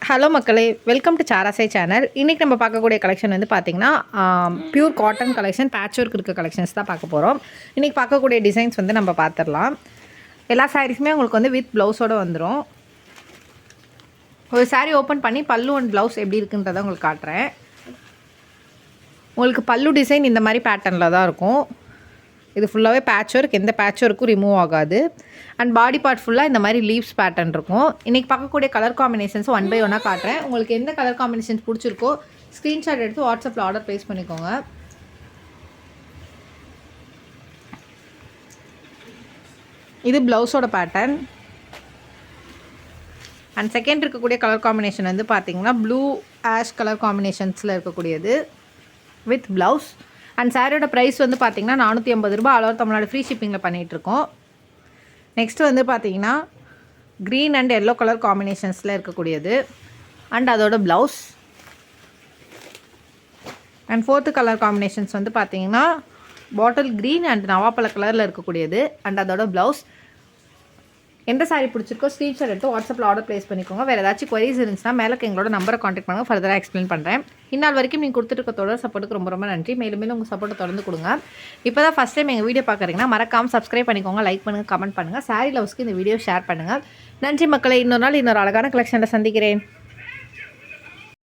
Hello மக்களே, welcome to சாராசை channel. இன்றைக்கி நம்ம பார்க்கக்கூடிய கலெக்ஷன் வந்து பார்த்திங்கன்னா pure cotton collection, patch work இருக்க கலெக்ஷன்ஸ் தான் பார்க்க போகிறோம். இன்றைக்கி பார்க்கக்கூடிய டிசைன்ஸ் வந்து நம்ம பார்த்துடலாம். எல்லா சாரீஸுமே உங்களுக்கு வந்து வித் ப்ளவுஸோடு வந்துடும். ஒரு சாரீ ஓப்பன் பண்ணி பல்லு அண்ட் ப்ளவுஸ் எப்படி இருக்குன்றதை உங்களுக்கு காட்டுறேன். உங்களுக்கு பல்லு டிசைன் இந்த மாதிரி பேட்டர்னில் தான் இருக்கும். இது ஃபுல்லாகவே பேட்ச் ஒர்க், எந்த பேட்ச் ஒர்க்கும் ரிமூவ் ஆகாது. அண்ட் பாடி பார்ட் ஃபுல்லாக இந்த மாதிரி லீவ்ஸ் பேட்டர்ன் இருக்கும். இன்றைக்கி பார்க்கக்கூடிய கலர் காம்பினேஷன்ஸ் 1 by 1 காட்டுறேன். உங்களுக்கு எந்த கலர் காம்பினேஷன்ஸ் பிடிச்சிருக்கோ ஸ்க்ரீன்ஷாட் எடுத்து வாட்ஸ்அப்பில் ஆர்டர் ப்ளேஸ் பண்ணிக்கோங்க. இது ப்ளவுஸோட பேட்டர்ன். அண்ட் செகண்ட் இருக்கக்கூடிய கலர் காம்பினேஷன் வந்து பார்த்திங்கன்னா ப்ளூ ஆஷ் கலர் காம்பினேஷன்ஸில் இருக்கக்கூடியது வித் ப்ளவுஸ். அண்ட் சாரியோட ப்ரைஸ் வந்து பார்த்திங்கன்னா 450 ரூபா. ஆல் ஓவர் தமிழ்நாடு ஃப்ரீ ஷிப்பிங்கில் பண்ணிகிட்ருக்கோம். நெக்ஸ்ட்டு வந்து பார்த்திங்கன்னா க்ரீன் அண்ட் எல்லோ கலர் காம்பினேஷன்ஸில் இருக்கக்கூடியது அண்ட் அதோட blouse. And fourth colour combinations வந்து பார்த்திங்கன்னா பாட்டில் க்ரீன் அண்ட் நவாப்பழ கலரில் இருக்கக்கூடியது அண்ட் அதோட ப்ளவுஸ். எந்த சாரீ பிடிச்சிருக்கோ ஸ்க்ரீன்ஷாட் எடுத்து வாட்ஸ்அப்பில் ஆர்டர் ப்ளேஸ் பண்ணிக்கோங்க. வேறு ஏதாச்சும் குவரிஸ் இருந்துச்சுன்னா மேலே எங்களோட நம்பரை காண்டாக்ட் பண்ணுங்கள். ஃபர்தராக எக்ஸ்பிளைன் பண்ணுறேன். இந்நாள் வரைக்கும் நீங்கள் கொடுத்துருக்க தொடர் சப்போர்ட்டுக்கு ரொம்ப ரொம்ப நன்றி. மேலும் மேலும் உங்கள் சப்போர்ட்டை தொடர்ந்து கொடுங்க. இப்போ தான் ஃபஸ்ட் டைம் எங்கள் வீடியோ பார்க்குறீங்கன்னா மறக்காமல் சப்ஸ்கிரைப் பண்ணிக்கோங்க, லைக் பண்ணுங்கள், கமெண்ட் பண்ணுங்கள். சாரீ லவ்ஸ்க்கு இந்த வீடியோ ஷேர் பண்ணுங்கள். நன்றி மக்களை. இன்னொரு நாள் இன்னொரு அழகான கலெக்ஷனில் சந்திக்கிறேன்.